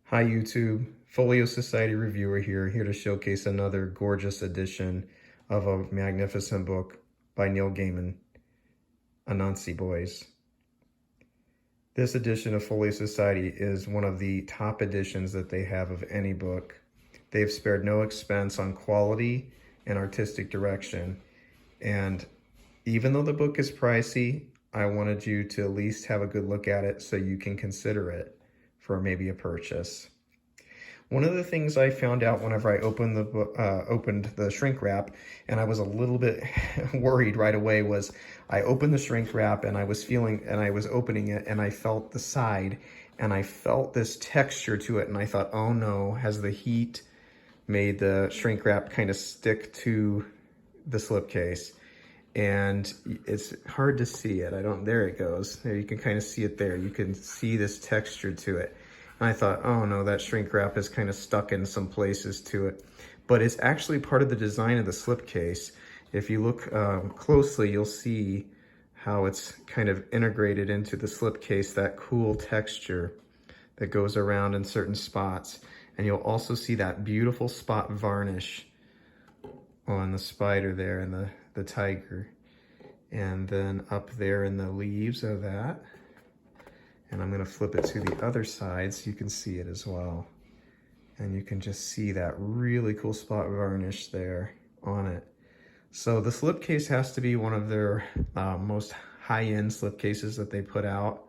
Hi YouTube, Folio Society reviewer here to showcase another gorgeous edition of a magnificent book by Neil Gaiman, Anansi Boys. This edition of Folio Society is one of the top editions that they have of any book. They've spared no expense on quality and artistic direction, and even though the book is pricey, I wanted you to at least have a good look at it so you can consider it for maybe a purchase. One of the things I found out whenever I opened the shrink wrap, and I was a little bit worried right away, was I opened the shrink wrap and I was opening it and I felt the side and I felt this texture to it, and I thought, oh no, has the heat made the shrink wrap kind of stick to the slipcase? And it's hard to see it. There it goes. There, you can kind of see it there. You can see this texture to it. And I thought, oh no, that shrink wrap is kind of stuck in some places to it. But it's actually part of the design of the slipcase. If you look closely, you'll see how it's kind of integrated into the slipcase, that cool texture that goes around in certain spots. And you'll also see that beautiful spot varnish on the spider there and the tiger. And then up there in the leaves of that. And I'm gonna flip it to the other side so you can see it as well. And you can just see that really cool spot varnish there on it. So the slipcase has to be one of their most high-end slipcases that they put out.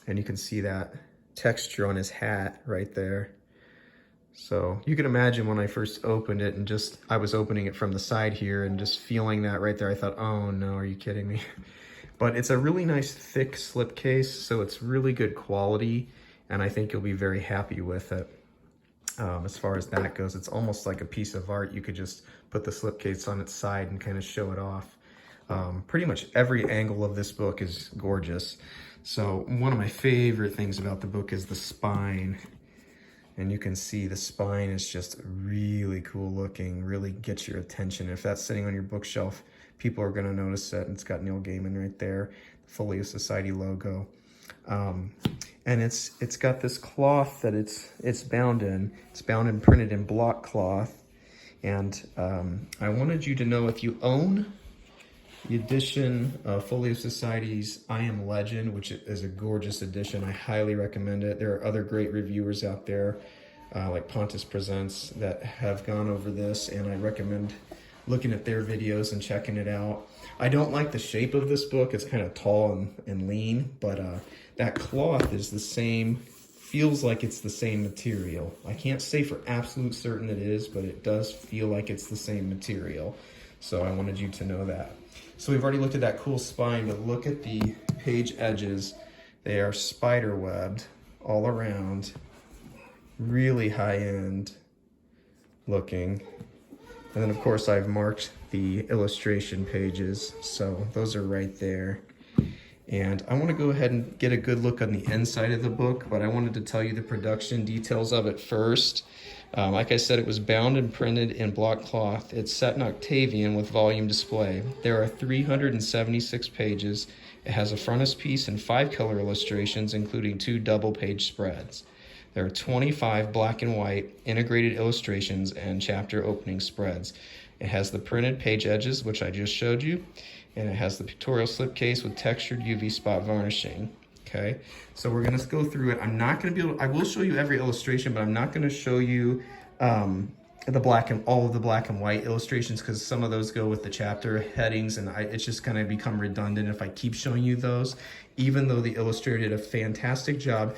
And you can see that texture on his hat right there. So you can imagine when I first opened it and I was opening it from the side here and just feeling that right there, I thought, oh no, are you kidding me? But it's a really nice thick slipcase, so it's really good quality, and I think you'll be very happy with it. As far as that goes, it's almost like a piece of art. You could just put the slipcase on its side and kind of show it off. Pretty much every angle of this book is gorgeous. So one of my favorite things about the book is the spine. And you can see the spine is just really cool looking, really gets your attention. If that's sitting on your bookshelf, people are going to notice it. And it's got Neil Gaiman right there, the Folio Society logo. And it's got this cloth that it's bound in. It's bound and printed in block cloth. And I wanted you to know, if you own the edition of Folio Society's I Am Legend, which is a gorgeous edition, I highly recommend it. There are other great reviewers out there, like Pontus Presents, that have gone over this, and I recommend looking at their videos and checking it out. I don't like the shape of this book. It's kind of tall and lean, but that cloth is the same, feels like it's the same material. I can't say for absolute certain it is, but it does feel like it's the same material. So I wanted you to know that. So we've already looked at that cool spine, but look at the page edges. They are spider webbed all around, really high end looking. And then of course I've marked the illustration pages, so those are right there. And I want to go ahead and get a good look on the inside of the book, but I wanted to tell you the production details of it first. Like I said, it was bound and printed in block cloth. It's set in Octavian with volume display. There are 376 pages. It has a frontispiece and 5 color illustrations, including 2 double-page spreads. There are 25 black and white integrated illustrations and chapter opening spreads. It has the printed page edges, which I just showed you, and it has the pictorial slipcase with textured UV spot varnishing. Okay, so we're gonna go through it. I'm not gonna be able, I will show you every illustration, but I'm not gonna show you all of the black and white illustrations, because some of those go with the chapter headings, and it's just gonna become redundant if I keep showing you those, even though the illustrator did a fantastic job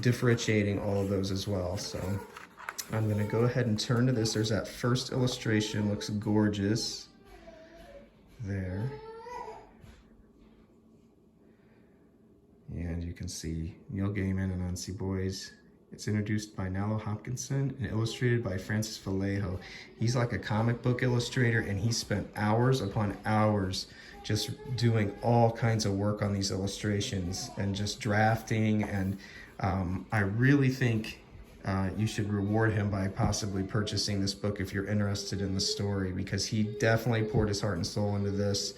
differentiating all of those as well. So I'm gonna go ahead and turn to this. There's that first illustration, looks gorgeous there. And you can see Neil Gaiman and Anansi Boys. It's introduced by Nalo Hopkinson and illustrated by Francis Vallejo. He's like a comic book illustrator, and he spent hours upon hours just doing all kinds of work on these illustrations and just drafting. And I really think you should reward him by possibly purchasing this book if you're interested in the story, because he definitely poured his heart and soul into this.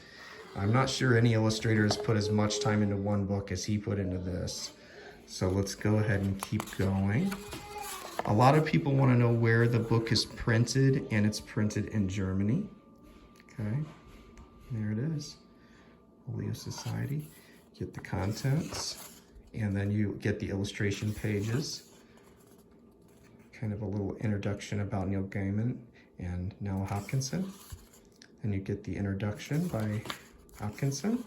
I'm not sure any illustrator has put as much time into one book as he put into this. So let's go ahead and keep going. A lot of people want to know where the book is printed, and it's printed in Germany. Okay, there it is. Folio Society. Get the contents, and then you get the illustration pages. Kind of a little introduction about Neil Gaiman and Nella Hopkinson. Then you get the introduction by Hopkinson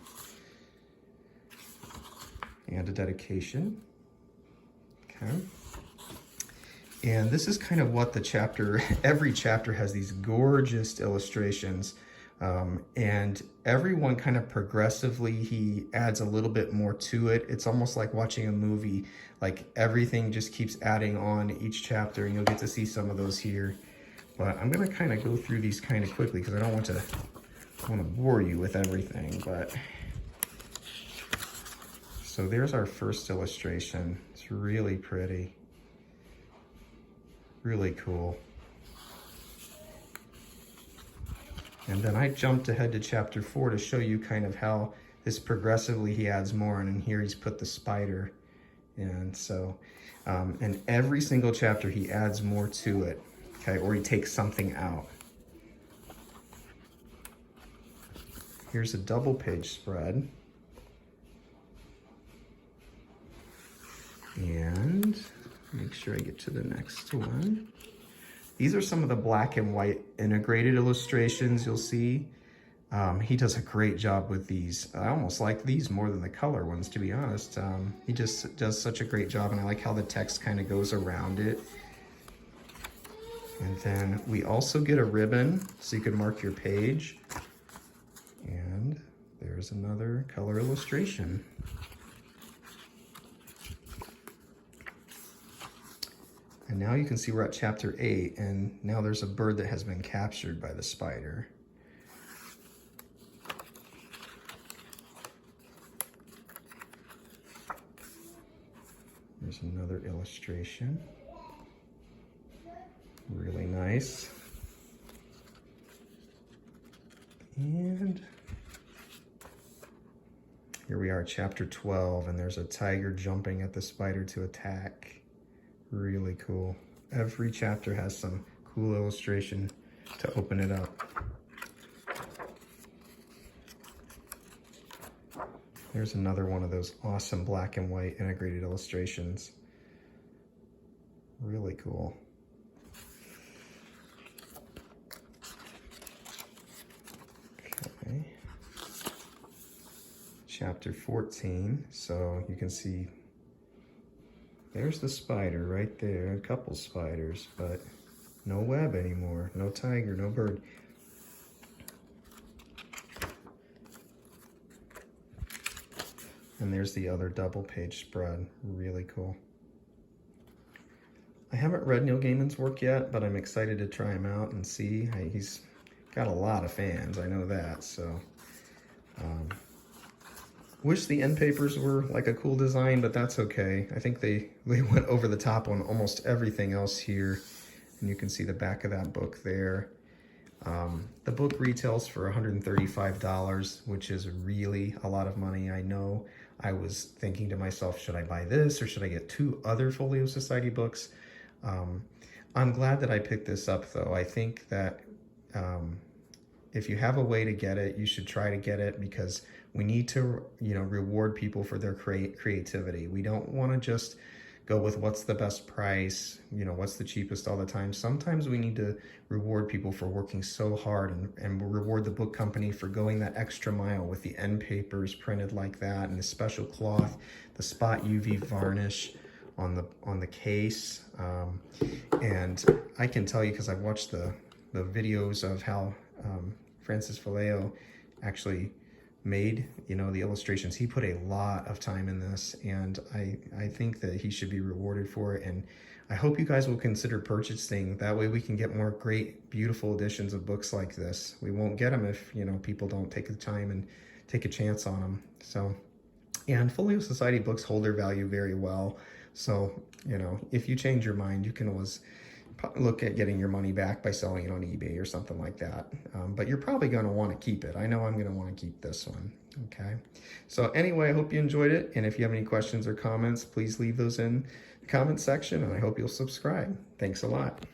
and a dedication. Okay. And this is kind of what the chapter, every chapter has these gorgeous illustrations, and everyone kind of progressively, he adds a little bit more to it. It's almost like watching a movie, like everything just keeps adding on each chapter, and you'll get to see some of those here. But I'm gonna kind of go through these kind of quickly because I don't want to bore you with everything. But so there's our first illustration. It's really pretty. Really cool. And then I jumped ahead to chapter 4 to show you kind of how this progressively he adds more, and here he's put the spider. And so, in every single chapter he adds more to it, okay, or he takes something out. Here's a double page spread. And make sure I get to the next one. These are some of the black and white integrated illustrations you'll see. He does a great job with these. I almost like these more than the color ones, to be honest. He just does such a great job, and I like how the text kind of goes around it. And then we also get a ribbon so you can mark your page. And there's another color illustration. And now you can see we're at chapter 8, and now there's a bird that has been captured by the spider. There's another illustration. Really nice. And here we are, chapter 12, and there's a tiger jumping at the spider to attack. Really cool. Every chapter has some cool illustration to open it up. There's another one of those awesome black and white integrated illustrations. Really cool. Okay. Chapter 14, so you can see there's the spider right there, a couple spiders, but no web anymore, no tiger, no bird. And there's the other double page spread, really cool. I haven't read Neil Gaiman's work yet, but I'm excited to try him out and see. He's got a lot of fans, I know that, so. Wish the end papers were like a cool design, but that's okay. I think they went over the top on almost everything else here. And you can see the back of that book there. The book retails for $135, which is really a lot of money. I know I was thinking to myself, should I buy this or should I get 2 other Folio Society books? I'm glad that I picked this up though. I think that if you have a way to get it, you should try to get it, because we need to, reward people for their creativity. We don't want to just go with what's the best price, what's the cheapest all the time. Sometimes we need to reward people for working so hard, and reward the book company for going that extra mile with the end papers printed like that, and the special cloth, the spot UV varnish on the case. And I can tell you, because I've watched the videos of how Francis Folio actually made, the illustrations. He put a lot of time in this, and I think that he should be rewarded for it. And I hope you guys will consider purchasing. That way we can get more great, beautiful editions of books like this. We won't get them if, people don't take the time and take a chance on them. So, and Folio Society books hold their value very well. So, if you change your mind, you can always look at getting your money back by selling it on eBay or something like that. But you're probably going to want to keep it. I know I'm going to want to keep this one. Okay. So anyway, I hope you enjoyed it. And if you have any questions or comments, please leave those in the comment section, and I hope you'll subscribe. Thanks a lot.